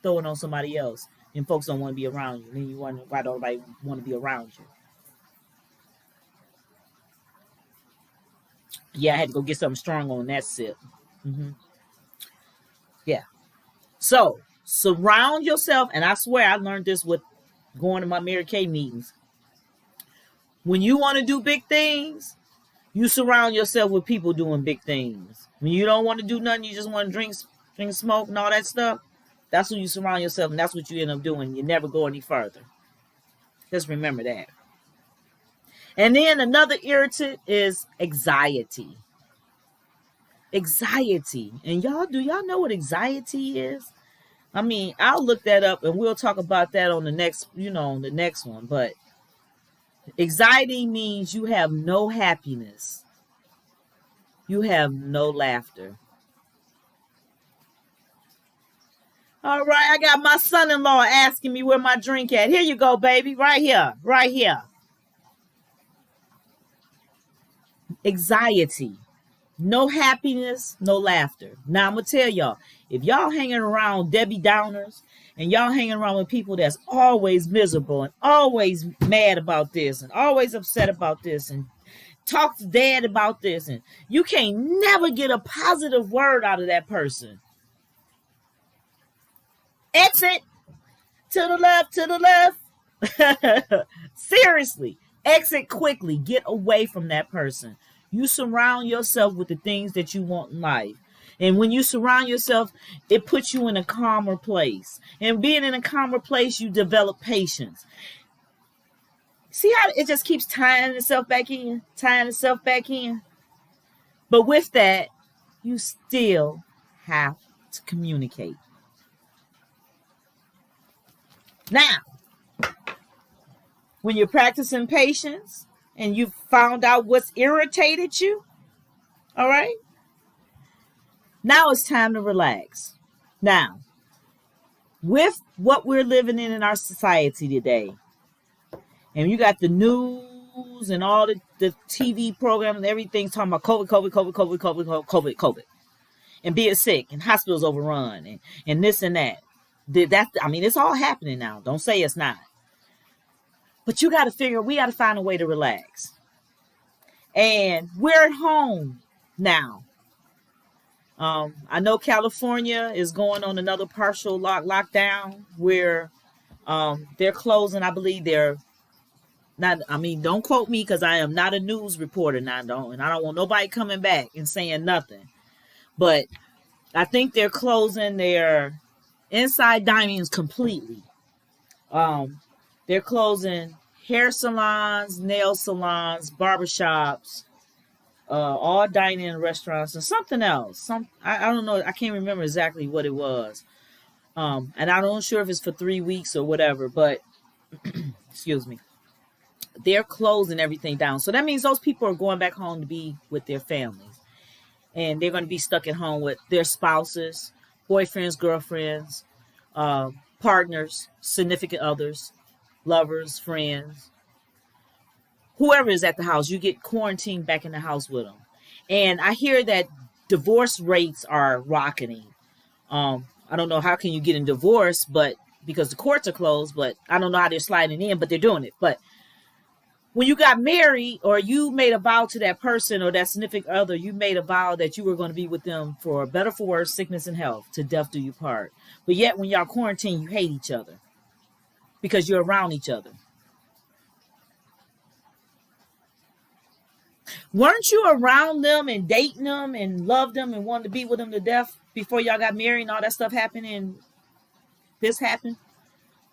throw it on somebody else, and folks don't want to be around you. And then you wonder why don't nobody want to be around you. Yeah, I had to go get something strong on that sip. Yeah. So, surround yourself, and I swear I learned this with going to my Mary Kay meetings. When you want to do big things, you surround yourself with people doing big things. When you don't want to do nothing, you just want to drink, smoke, and all that stuff, that's when you surround yourself, and that's what you end up doing. You never go any further. Just remember that. And then another irritant is anxiety. Anxiety. And do y'all know what anxiety is? I mean, I'll look that up and we'll talk about that on the next one. But anxiety means you have no happiness. You have no laughter. All right, I got my son-in-law asking me where my drink at. Here you go, baby. Right here. Right here. Anxiety, no happiness, no laughter. Now I'm gonna tell y'all, if y'all hanging around Debbie Downers and y'all hanging around with people that's always miserable and always mad about this and always upset about this and talk to dad about this, and you can't never get a positive word out of that person, exit. To the left. Seriously, exit quickly. Get away from that person. You surround yourself with the things that you want in life. And when you surround yourself, it puts you in a calmer place. And being in a calmer place, you develop patience. See how it just keeps tying itself back in? But with that, you still have to communicate. Now, when you're practicing patience and you found out what's irritated you, all right? Now it's time to relax. Now, with what we're living in our society today, and you got the news and all the TV programs and everything talking about COVID, and being sick and hospitals overrun and this and that. It's all happening now. Don't say it's not. But we got to find a way to relax. And we're at home now. I know California is going on another partial lockdown where they're closing. I believe they're not. Don't quote me because I am not a news reporter now, and I don't want nobody coming back and saying nothing. But I think they're closing their inside dinings completely. Um, they're closing hair salons, nail salons, barbershops, all dining restaurants, and something else. I don't know. I can't remember exactly what it was. And I'm not sure if it's for 3 weeks or whatever. But excuse me, they're closing everything down. So that means those people are going back home to be with their families, and they're going to be stuck at home with their spouses, boyfriends, girlfriends, partners, significant others, lovers, friends, whoever is at the house. You get quarantined back in the house with them. And I hear that divorce rates are rocketing. I don't know how can you get in divorce, but because the courts are closed, but I don't know how they're sliding in, but they're doing it. But when you got married or you made a vow to that person or that significant other, you made a vow that you were going to be with them for better, for worse, sickness and health, to death do you part. But yet when y'all quarantine, you hate each other because you're around each other. Weren't you around them and dating them and loved them and wanted to be with them to death before y'all got married and all that stuff happened and this happened?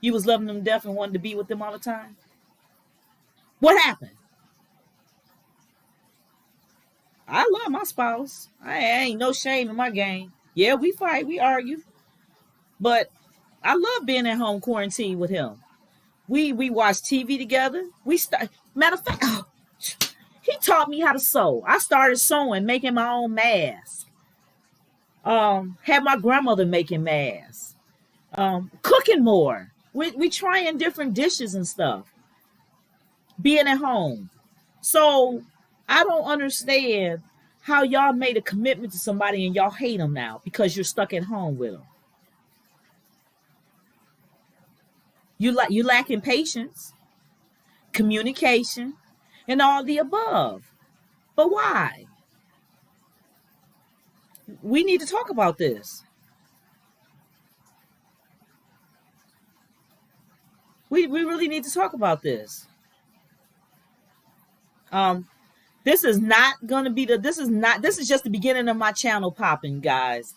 You was loving them to death and wanted to be with them all the time? What happened? I love my spouse. I ain't no shame in my game. Yeah, we fight, we argue. But I love being at home quarantined with him. We watch TV together. Matter of fact, he taught me how to sew. I started sewing, making my own masks. Had my grandmother making masks. Cooking more. We trying different dishes and stuff. Being at home. So I don't understand how y'all made a commitment to somebody and y'all hate them now because you're stuck at home with them. You lacking patience, communication, and all the above. But why? We need to talk about this. We really need to talk about this. This is not going to be this is just the beginning of my channel popping, guys.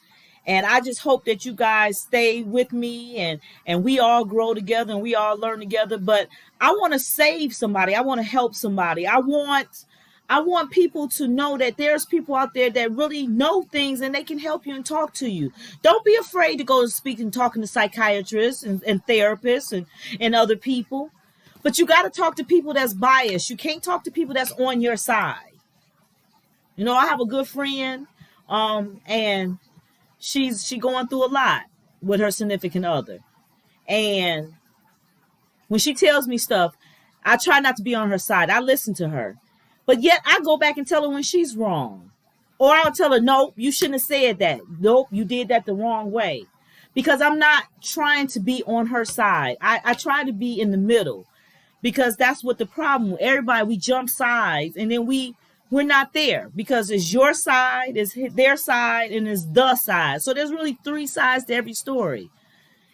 And I just hope that you guys stay with me and we all grow together and we all learn together. But I want to save somebody. I want to help somebody. I want people to know that there's people out there that really know things and they can help you and talk to you. Don't be afraid to go and speak and talking to psychiatrists and therapists and other people. But you got to talk to people that's biased. You can't talk to people that's on your side. You know, I have a good friend, and she going through a lot with her significant other. And when she tells me stuff, I try not to be on her side. I listen to her. But yet I go back and tell her when she's wrong. Or I'll tell her, nope, you shouldn't have said that. Nope, you did that the wrong way. Because I'm not trying to be on her side. I try to be in the middle. Because that's what the problem. Everybody, we jump sides and then we're not there because it's your side, it's their side, and it's the side. So there's really 3 sides to every story.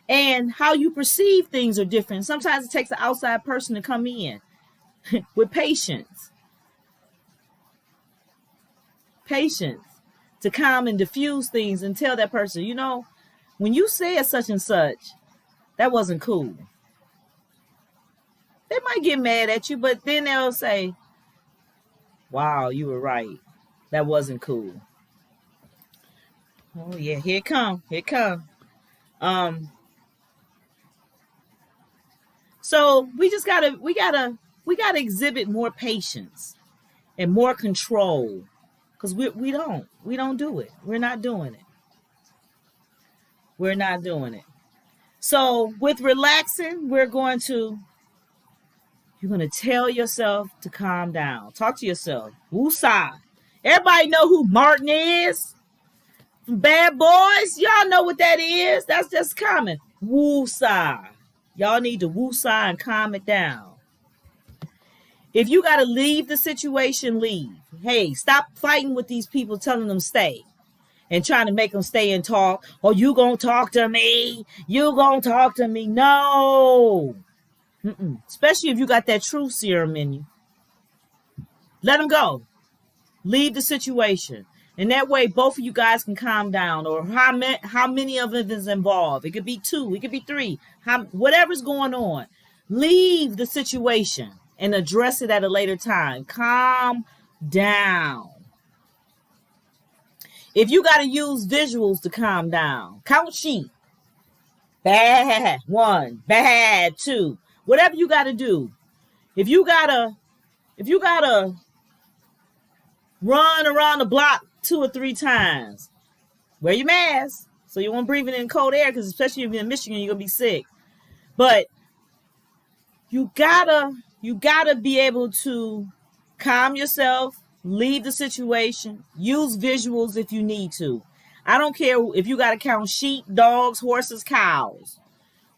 And how you perceive things are different. Sometimes it takes an outside person to come in with patience. Patience to calm and diffuse things and tell that person, you know, when you said such and such, that wasn't cool. They might get mad at you, but then they'll say, wow, you were right. That wasn't cool. Oh yeah, here it come. Here it come. So we gotta exhibit more patience and more control. Because we don't do it. We're not doing it. We're not doing it. So with relaxing, you're going to tell yourself to calm down. Talk to yourself. Woosah. Everybody know who Martin is? From Bad Boys. Y'all know what that is. That's just common. Woosah. Y'all need to woosah and calm it down. If you got to leave the situation, leave. Hey, stop fighting with these people telling them stay and trying to make them stay and talk. Oh, you gonna talk to me? You gonna talk to me? No. Especially if you got that truth serum in you. Let them go. Leave the situation. And that way, both of you guys can calm down. Or how many of it is involved? It could be 2. It could be 3. Whatever's going on. Leave the situation and address it at a later time. Calm down. If you got to use visuals to calm down, count sheep. Bad 1, bad 2. Whatever you got to do. If you gotta run around the block 2 or 3 times, wear your mask so you won't breathe it in cold air, because especially if you're in Michigan, you're gonna be sick. But you gotta be able to calm yourself, leave the situation, use visuals if you need to. I don't care if you gotta count sheep, dogs, horses, cows.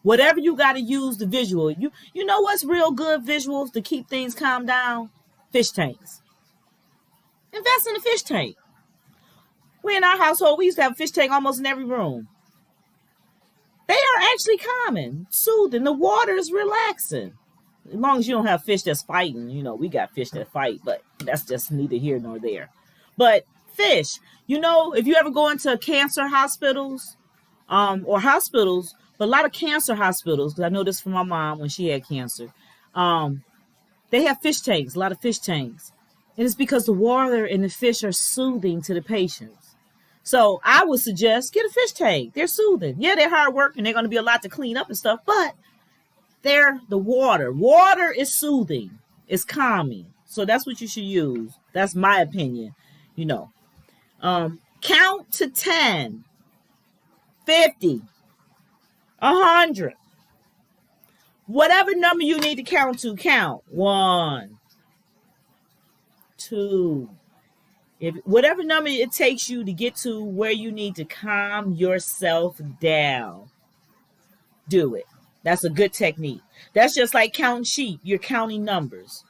Whatever you got to use the visual. You know what's real good visuals to keep things calm down? Fish tanks. Invest in a fish tank. We in our household, we used to have a fish tank almost in every room. They are actually calming, soothing. The water is relaxing. As long as you don't have fish that's fighting. You know, we got fish that fight, but that's just neither here nor there. But fish, you know, if you ever go into cancer hospitals, or hospitals, but a lot of cancer hospitals, because I know this from my mom when she had cancer, they have fish tanks, a lot of fish tanks. And it's because the water and the fish are soothing to the patients. So I would suggest get a fish tank. They're soothing. Yeah, they're hard work and they're going to be a lot to clean up and stuff, but they're the water. Water is soothing. It's calming. So that's what you should use. That's my opinion. You know, count to 10, 50. 100. Whatever number you need to count to, count. 1, 2. Whatever number it takes you to get to where you need to calm yourself down, do it. That's a good technique. That's just like counting sheep. You're counting numbers.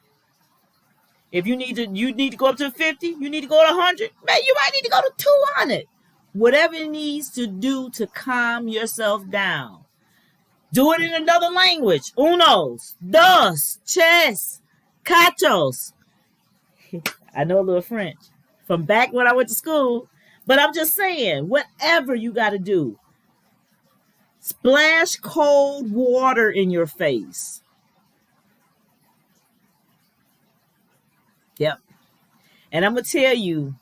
If you need to go up to 50, you need to go to 100. Man, you might need to go to 200. Whatever it needs to do to calm yourself down. Do it in another language. Unos, dos, tres, cuatro. I know a little French from back when I went to school. But I'm just saying, whatever you got to do. Splash cold water in your face. Yep. And I'm going to tell you,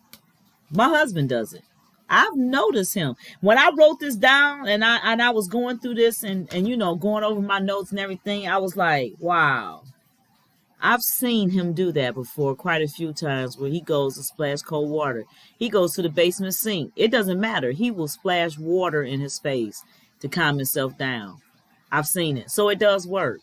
my husband does it. I've noticed him. When I wrote this down and I was going through this and you know, going over my notes and everything, I was like, wow. I've seen him do that before quite a few times where he goes to splash cold water. He goes to the basement sink. It doesn't matter. He will splash water in his face to calm himself down. I've seen it. So it does work.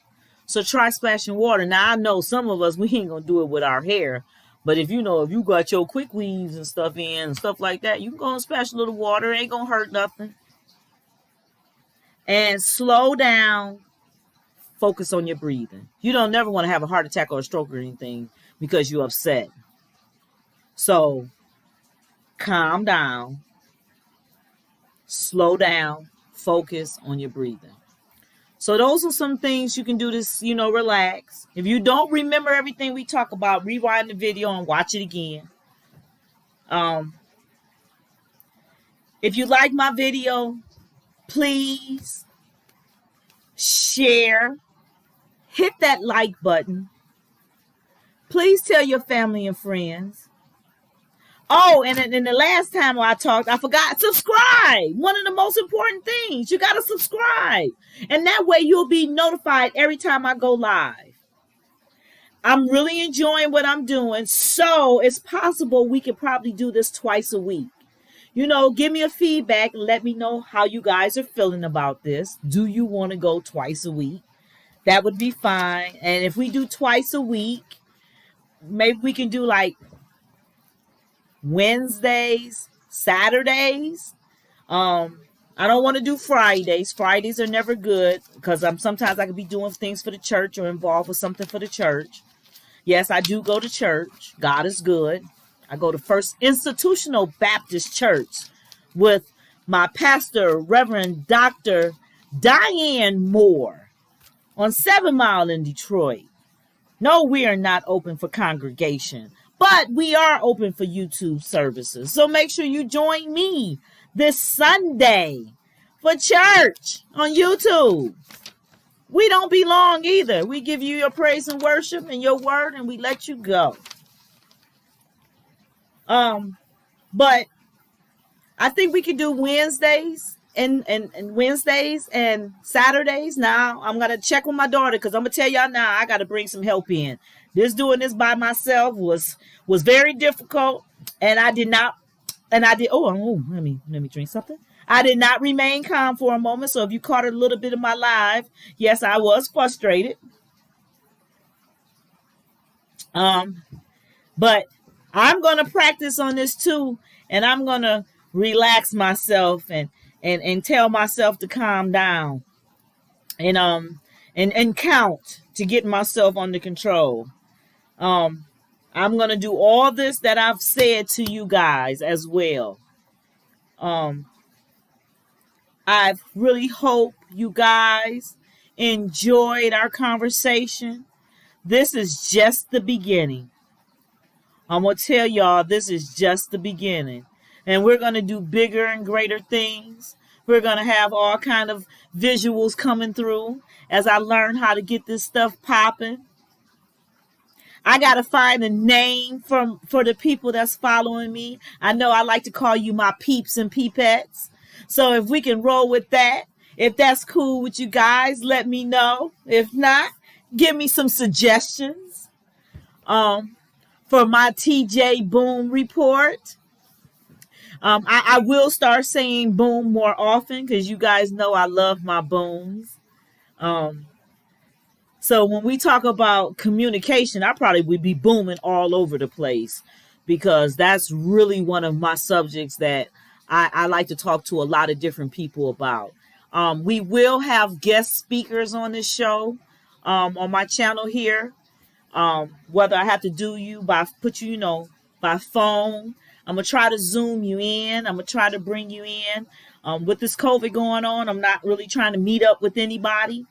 So try splashing water. Now, I know some of us, we ain't going to do it with our hair. But if you got your quick weaves and stuff in and stuff like that, you can go and splash a little water. It ain't going to hurt nothing. And slow down. Focus on your breathing. You don't never want to have a heart attack or a stroke or anything because you're upset. So calm down. Slow down. Focus on your breathing. So those are some things you can do to, relax. If you don't remember everything we talk about, rewind the video and watch it again. If you like my video, please share, hit that like button. Please tell your family and friends. Oh, and the last time I talked, I forgot, subscribe. One of the most important things. You got to subscribe. And that way you'll be notified every time I go live. I'm really enjoying what I'm doing. So it's possible we could probably do this twice a week. Give me a feedback and let me know how you guys are feeling about this. Do you want to go twice a week? That would be fine. And if we do twice a week, maybe we can do like Wednesdays, Saturdays. I don't want to do Fridays. Fridays are never good because sometimes I could be doing things for the church or involved with something for the church. Yes, I do go to church. God is good. I go to First Institutional Baptist Church with my pastor, Reverend Dr. Diane Moore on 7 Mile in Detroit. No, we are not open for congregation, But we are open for YouTube services. So make sure you join me this Sunday for church on YouTube. We don't be long either. We give you your praise and worship and your word, and we let you go. But I think we could do Wednesdays and Wednesdays and Saturdays. Now I'm gonna check with my daughter, because I'm gonna tell y'all now, I gotta bring some help in. Doing this by myself was very difficult, and I did let me drink something. I did not remain calm for a moment. So if you caught a little bit of my live, yes, I was frustrated. But I'm gonna practice on this too, and I'm gonna relax myself and tell myself to calm down and count to get myself under control. I'm gonna do all this that I've said to you guys as well. I really hope you guys enjoyed our conversation. This is just the beginning. I'm going to tell y'all, this is just the beginning. And we're going to do bigger and greater things. We're going to have all kind of visuals coming through as I learn how to get this stuff popping. I got to find a name for the people that's following me. I know I like to call you my peeps and peepettes. So if we can roll with that, if that's cool with you guys, let me know. If not, give me some suggestions for my TJ Boom report. I will start saying boom more often, because you guys know I love my booms. So when we talk about communication, I probably would be booming all over the place, because that's really one of my subjects that I like to talk to a lot of different people about. We will have guest speakers on this show on my channel here. Whether I have to put you by phone. I'm going to try to Zoom you in. I'm going to try to bring you in. With this COVID going on, I'm not really trying to meet up with anybody.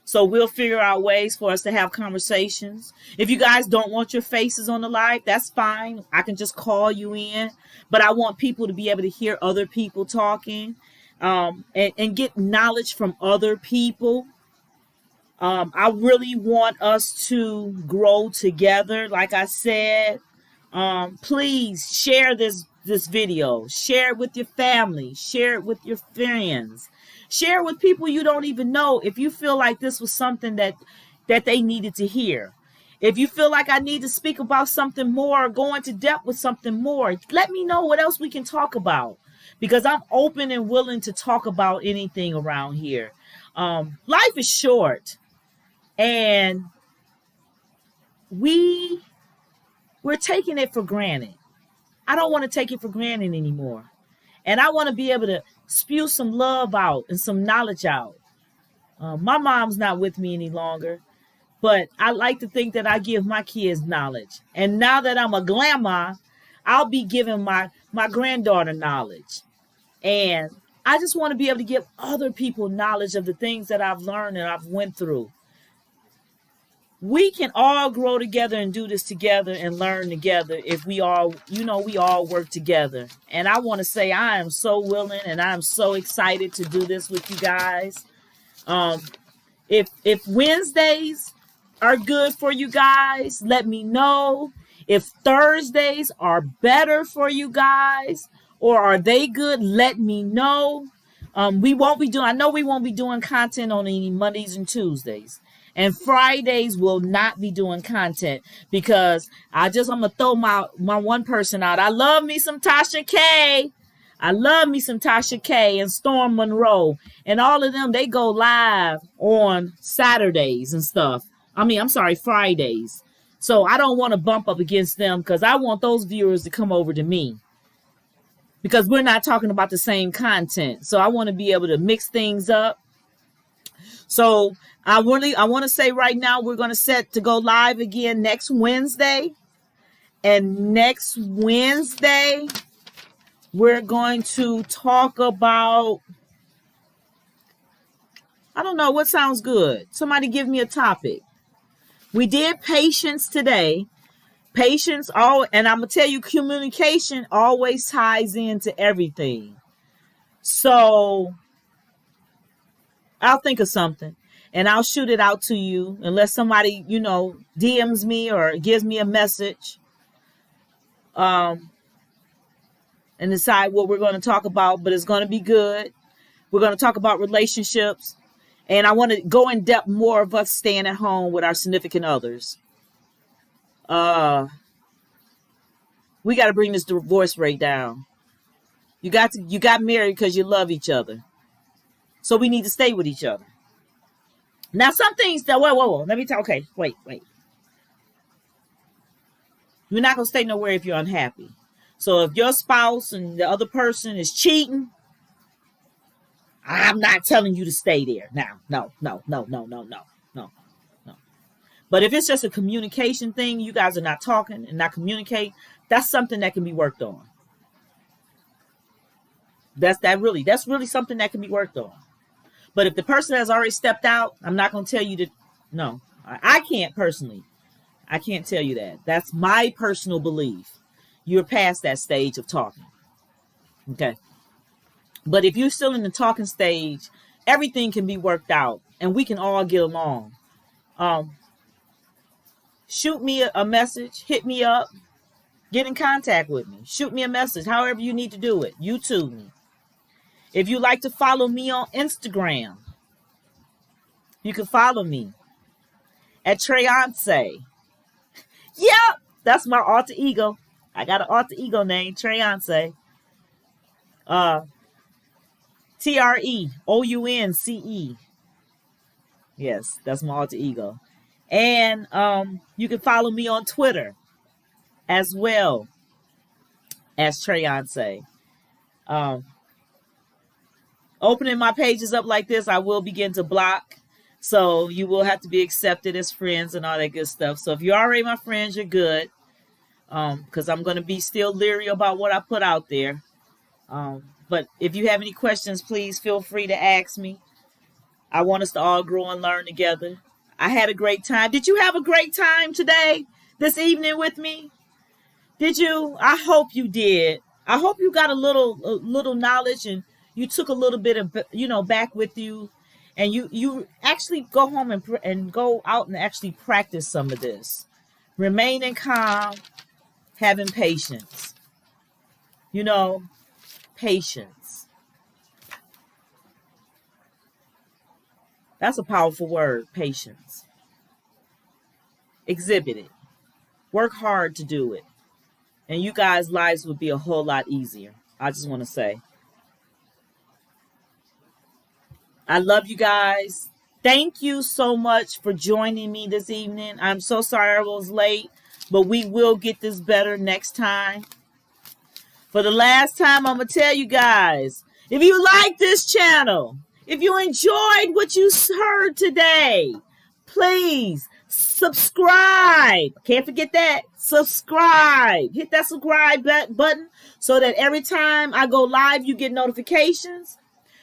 So we'll figure out ways for us to have conversations. If you guys don't want your faces on the live, that's fine. I can just call you in. But I want people to be able to hear other people talking and get knowledge from other people. I really want us to grow together. Like I said, please share this video. Share it with your family. Share it with your friends. Share it with people you don't even know if you feel like this was something that they needed to hear. If you feel like I need to speak about something more, or go into depth with something more, let me know what else we can talk about, because I'm open and willing to talk about anything around here. Life is short, and we're taking it for granted. I don't want to take it for granted anymore. And I want to be able to spew some love out and some knowledge out. My mom's not with me any longer, but I like to think that I give my kids knowledge. And now that I'm a grandma, I'll be giving my granddaughter knowledge. And I just want to be able to give other people knowledge of the things that I've learned and I've went through. We can all grow together and do this together and learn together if we all work together. And I want to say I am so willing and I'm so excited to do this with you guys. If Wednesdays are good for you guys, let me know. If Thursdays are better for you guys, or are they good, let me know. I know we won't be doing content on any Mondays and Tuesdays. And Fridays will not be doing content, because I'm going to throw my one person out. I love me some Tasha K. And Storm Monroe. And all of them, they go live on Saturdays and stuff. Fridays. So I don't want to bump up against them, because I want those viewers to come over to me, because we're not talking about the same content. So I want to be able to mix things up. So I want to say right now, we're going to set to go live again next Wednesday. And next Wednesday, we're going to talk about, I don't know, what sounds good. Somebody give me a topic. We did patience today. Patience, and I'm going to tell you, communication always ties into everything. So I'll think of something and I'll shoot it out to you unless somebody, DMs me or gives me a message. And decide what we're going to talk about, but it's going to be good. We're going to talk about relationships, and I want to go in depth more of us staying at home with our significant others. We got to bring this divorce rate down. You got married because you love each other, so we need to stay with each other. Now, some things that whoa. Let me tell. Okay, wait. You're not going to stay nowhere if you're unhappy. So if your spouse and the other person is cheating, I'm not telling you to stay there now. No. But if it's just a communication thing, you guys are not talking and not communicating, that's something that can be worked on. That's really something that can be worked on. But if the person has already stepped out, I'm not going to tell you to, no. I can't personally. I can't tell you that. That's my personal belief. You're past that stage of talking. Okay. But if you're still in the talking stage, everything can be worked out and we can all get along. Shoot me a message, hit me up, get in contact with me, shoot me a message, however you need to do it. YouTube me. If you like to follow me on Instagram, you can follow me at Treyonce. Yep, that's my alter ego. I got an alter ego name, Treyonce. TREOUNCE. Yes, that's my alter ego. And you can follow me on Twitter as well as Treyonce. Opening my pages up like this, I will begin to block. So you will have to be accepted as friends and all that good stuff. So if you're already my friends, you're good. Because I'm going to be still leery about what I put out there. But if you have any questions, please feel free to ask me. I want us to all grow and learn together. I had a great time. Did you have a great time today, this evening with me? Did you? I hope you did. I hope you got a little knowledge and you took a little bit of, back with you. And you actually go home and go out and actually practice some of this. Remaining calm. Having patience. Patience. That's a powerful word, patience. Exhibit it. Work hard to do it. And you guys' lives would be a whole lot easier. I just want to say. I love you guys. Thank you so much for joining me this evening. I'm so sorry I was late. But we will get this better next time. For the last time, I'm going to tell you guys, if you like this channel, if you enjoyed what you heard today, please subscribe. Can't forget that. Subscribe. Hit that subscribe button so that every time I go live, you get notifications.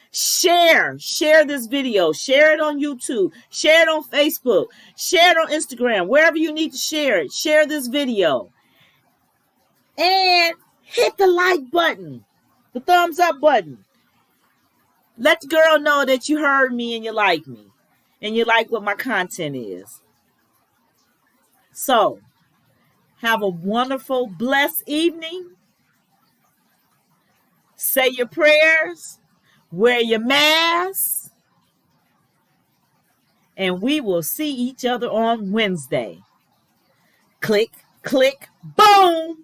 Share this video, share it on YouTube, share it on Facebook, share it on Instagram, wherever you need to share it. Share this video and hit the like button, the thumbs up button. Let the girl know that you heard me and you like me and you like what my content is. So have a wonderful, blessed evening. Say your prayers. Wear your mask. And we will see each other on Wednesday. Click, click, boom.